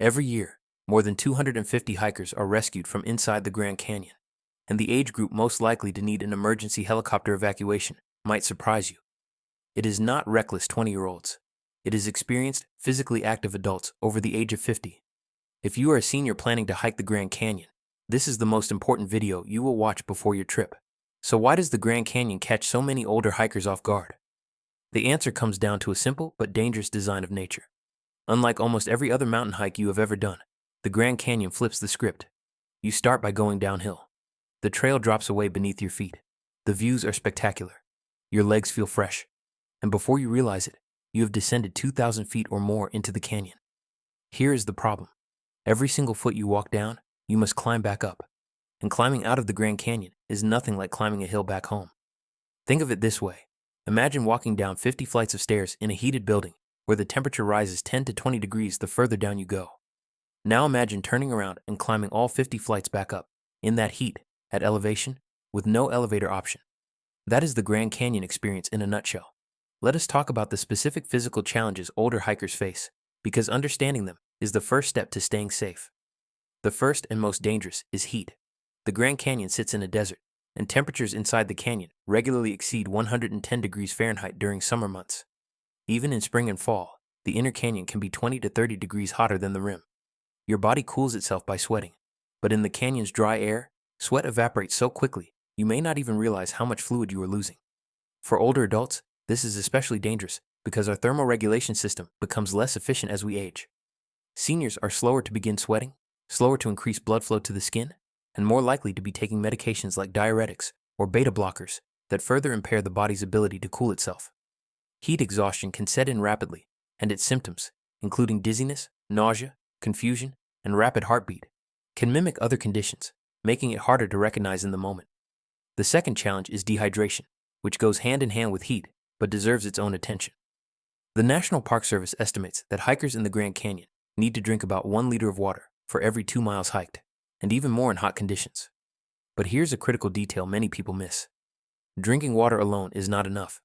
Every year, more than 250 hikers are rescued from inside the Grand Canyon, and the age group most likely to need an emergency helicopter evacuation might surprise you. It is not reckless 20-year-olds. It is experienced, physically active adults over the age of 50. If you are a senior planning to hike the Grand Canyon, this is the most important video you will watch before your trip. So why does the Grand Canyon catch so many older hikers off guard? The answer comes down to a simple but dangerous design of nature. Unlike almost every other mountain hike you have ever done, the Grand Canyon flips the script. You start by going downhill. The trail drops away beneath your feet. The views are spectacular. Your legs feel fresh. And before you realize it, you have descended 2,000 feet or more into the canyon. Here is the problem. Every single foot you walk down, you must climb back up. And climbing out of the Grand Canyon is nothing like climbing a hill back home. Think of it this way. Imagine walking down 50 flights of stairs in a heated building where the temperature rises 10 to 20 degrees the further down you go. Now imagine turning around and climbing all 50 flights back up, in that heat, at elevation, with no elevator option. That is the Grand Canyon experience in a nutshell. Let us talk about the specific physical challenges older hikers face, because understanding them is the first step to staying safe. The first and most dangerous is heat. The Grand Canyon sits in a desert, and temperatures inside the canyon regularly exceed 110 degrees Fahrenheit during summer months. Even in spring and fall, the inner canyon can be 20 to 30 degrees hotter than the rim. Your body cools itself by sweating, but in the canyon's dry air, sweat evaporates so quickly you may not even realize how much fluid you are losing. For older adults, this is especially dangerous because our thermoregulation system becomes less efficient as we age. Seniors are slower to begin sweating, slower to increase blood flow to the skin, and more likely to be taking medications like diuretics or beta blockers that further impair the body's ability to cool itself. Heat exhaustion can set in rapidly, and its symptoms, including dizziness, nausea, confusion, and rapid heartbeat, can mimic other conditions, making it harder to recognize in the moment. The second challenge is dehydration, which goes hand in hand with heat, but deserves its own attention. The National Park Service estimates that hikers in the Grand Canyon need to drink about 1 liter of water for every 2 miles hiked, and even more in hot conditions. But here's a critical detail many people miss. Drinking water alone is not enough.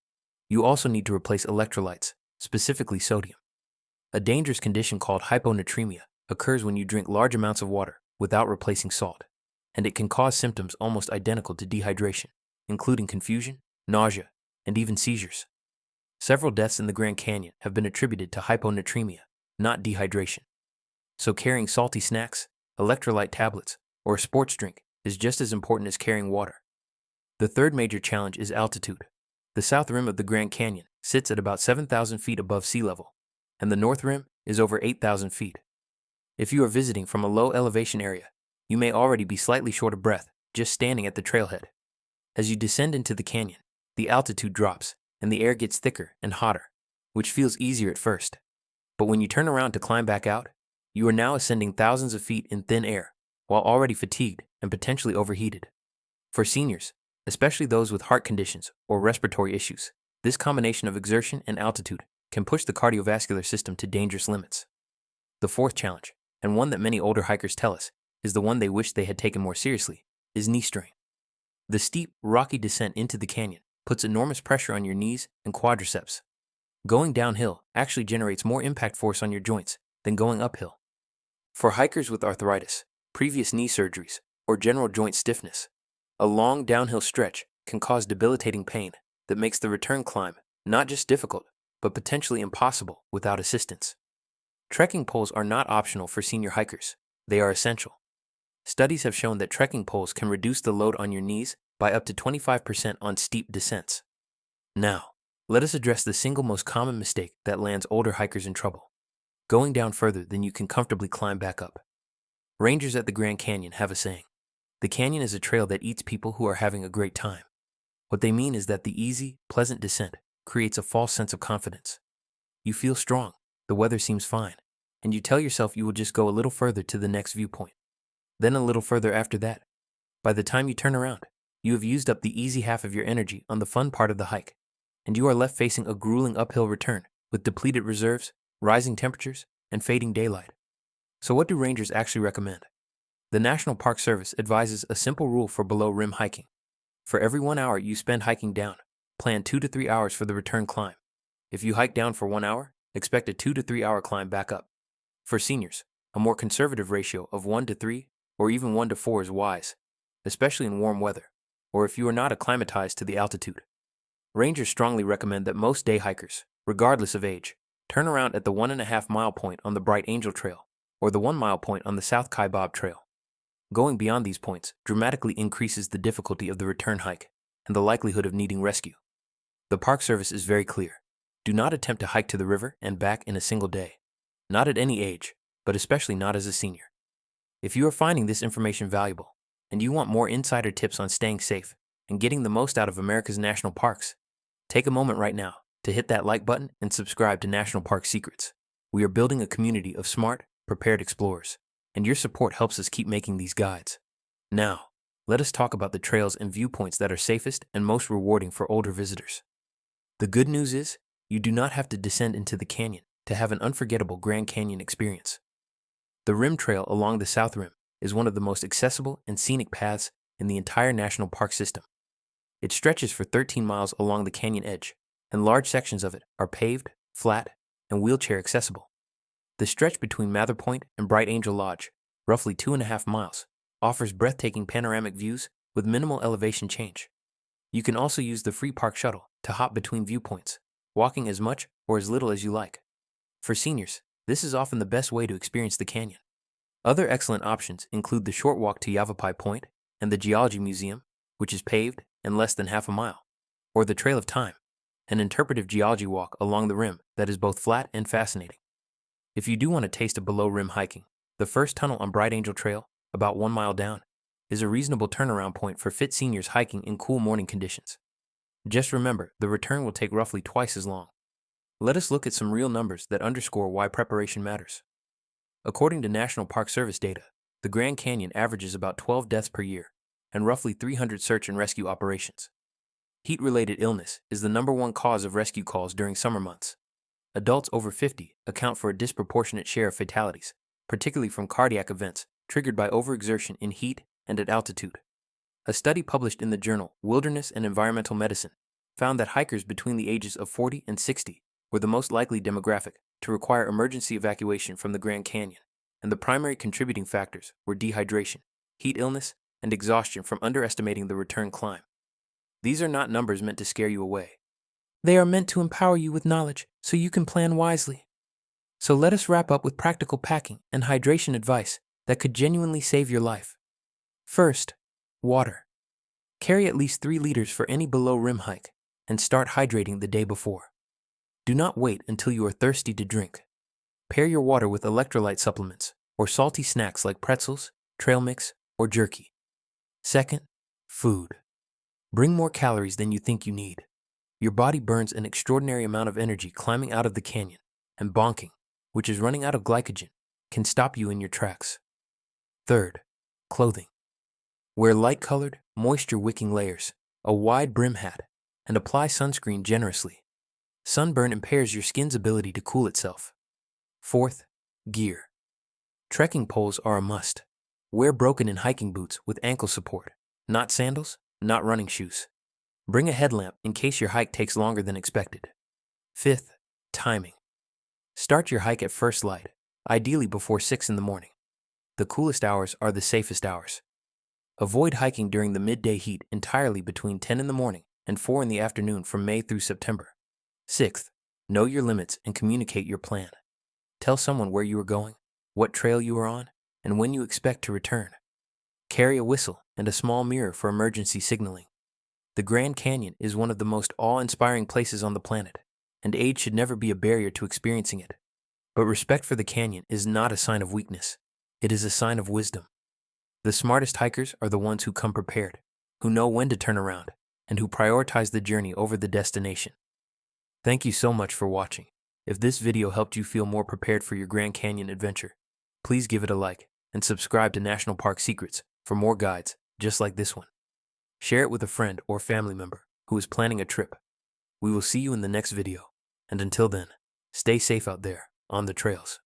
You also need to replace electrolytes, specifically sodium. A dangerous condition called hyponatremia occurs when you drink large amounts of water without replacing salt, and it can cause symptoms almost identical to dehydration, including confusion, nausea, and even seizures. Several deaths in the Grand Canyon have been attributed to hyponatremia, not dehydration. So carrying salty snacks, electrolyte tablets, or a sports drink is just as important as carrying water. The third major challenge is altitude. The south rim of the Grand Canyon sits at about 7,000 feet above sea level, and the north rim is over 8,000 feet. If you are visiting from a low elevation area, you may already be slightly short of breath just standing at the trailhead. As you descend into the canyon, the altitude drops and the air gets thicker and hotter, which feels easier at first. But when you turn around to climb back out, you are now ascending thousands of feet in thin air, while already fatigued and potentially overheated. For seniors, especially those with heart conditions or respiratory issues, this combination of exertion and altitude can push the cardiovascular system to dangerous limits. The fourth challenge, and one that many older hikers tell us is the one they wish they had taken more seriously, is knee strain. The steep, rocky descent into the canyon puts enormous pressure on your knees and quadriceps. Going downhill actually generates more impact force on your joints than going uphill. For hikers with arthritis, previous knee surgeries, or general joint stiffness, a long downhill stretch can cause debilitating pain that makes the return climb not just difficult, but potentially impossible without assistance. Trekking poles are not optional for senior hikers. They are essential. Studies have shown that trekking poles can reduce the load on your knees by up to 25% on steep descents. Now, let us address the single most common mistake that lands older hikers in trouble: going down further than you can comfortably climb back up. Rangers at the Grand Canyon have a saying: the canyon is a trail that eats people who are having a great time. What they mean is that the easy, pleasant descent creates a false sense of confidence. You feel strong, the weather seems fine, and you tell yourself you will just go a little further to the next viewpoint. Then a little further after that. By the time you turn around, you have used up the easy half of your energy on the fun part of the hike, and you are left facing a grueling uphill return with depleted reserves, rising temperatures, and fading daylight. So what do rangers actually recommend? The National Park Service advises a simple rule for below-rim hiking. For every 1 hour you spend hiking down, plan 2 to 3 hours for the return climb. If you hike down for 1 hour, expect a 2 to 3 hour climb back up. For seniors, A more conservative ratio of 1 to 3 or even 1 to 4 is wise, especially in warm weather, or if you are not acclimatized to the altitude. Rangers strongly recommend that most day hikers, regardless of age, turn around at the 1.5 mile point on the Bright Angel Trail or the 1 mile point on the South Kaibab Trail. Going beyond these points dramatically increases the difficulty of the return hike and the likelihood of needing rescue. The Park Service is very clear. Do not attempt to hike to the river and back in a single day. Not at any age, but especially not as a senior. If you are finding this information valuable, and you want more insider tips on staying safe and getting the most out of America's national parks, take a moment right now to hit that like button and subscribe to National Park Secrets. We are building a community of smart, prepared explorers, and your support helps us keep making these guides. Now, let us talk about the trails and viewpoints that are safest and most rewarding for older visitors. The good news is, you do not have to descend into the canyon to have an unforgettable Grand Canyon experience. The Rim Trail along the South Rim is one of the most accessible and scenic paths in the entire national park system. It stretches for 13 miles along the canyon edge, and large sections of it are paved, flat, and wheelchair accessible. The stretch between Mather Point and Bright Angel Lodge, roughly 2.5 miles, offers breathtaking panoramic views with minimal elevation change. You can also use the free park shuttle to hop between viewpoints, walking as much or as little as you like. For seniors, this is often the best way to experience the canyon. Other excellent options include the short walk to Yavapai Point and the Geology Museum, which is paved and less than half a mile, or the Trail of Time, an interpretive geology walk along the rim that is both flat and fascinating. If you do want a taste of below-rim hiking, the first tunnel on Bright Angel Trail, about 1 mile down, is a reasonable turnaround point for fit seniors hiking in cool morning conditions. Just remember, the return will take roughly twice as long. Let us look at some real numbers that underscore why preparation matters. According to National Park Service data, the Grand Canyon averages about 12 deaths per year and roughly 300 search and rescue operations. Heat-related illness is the #1 cause of rescue calls during summer months. Adults over 50 account for a disproportionate share of fatalities, particularly from cardiac events triggered by overexertion in heat and at altitude. A study published in the journal Wilderness and Environmental Medicine found that hikers between the ages of 40 and 60 were the most likely demographic to require emergency evacuation from the Grand Canyon, and the primary contributing factors were dehydration, heat illness, and exhaustion from underestimating the return climb. These are not numbers meant to scare you away. They are meant to empower you with knowledge so you can plan wisely. So let us wrap up with practical packing and hydration advice that could genuinely save your life. First, water. Carry at least 3 liters for any below-rim hike and start hydrating the day before. Do not wait until you are thirsty to drink. Pair your water with electrolyte supplements or salty snacks like pretzels, trail mix, or jerky. Second, food. Bring more calories than you think you need. Your body burns an extraordinary amount of energy climbing out of the canyon, and bonking, which is running out of glycogen, can stop you in your tracks. Third, clothing. Wear light-colored, moisture-wicking layers, a wide brim hat, and apply sunscreen generously. Sunburn impairs your skin's ability to cool itself. Fourth, gear. Trekking poles are a must. Wear broken-in hiking boots with ankle support, not sandals, not running shoes. Bring a headlamp in case your hike takes longer than expected. Fifth, timing. Start your hike at first light, ideally before 6 in the morning. The coolest hours are the safest hours. Avoid hiking during the midday heat entirely between 10 in the morning and 4 in the afternoon from May through September. Sixth, know your limits and communicate your plan. Tell someone where you are going, what trail you are on, and when you expect to return. Carry a whistle and a small mirror for emergency signaling. The Grand Canyon is one of the most awe-inspiring places on the planet, and age should never be a barrier to experiencing it. But respect for the canyon is not a sign of weakness. It is a sign of wisdom. The smartest hikers are the ones who come prepared, who know when to turn around, and who prioritize the journey over the destination. Thank you so much for watching. If this video helped you feel more prepared for your Grand Canyon adventure, please give it a like and subscribe to National Park Secrets for more guides just like this one. Share it with a friend or family member who is planning a trip. We will see you in the next video, and until then, stay safe out there on the trails.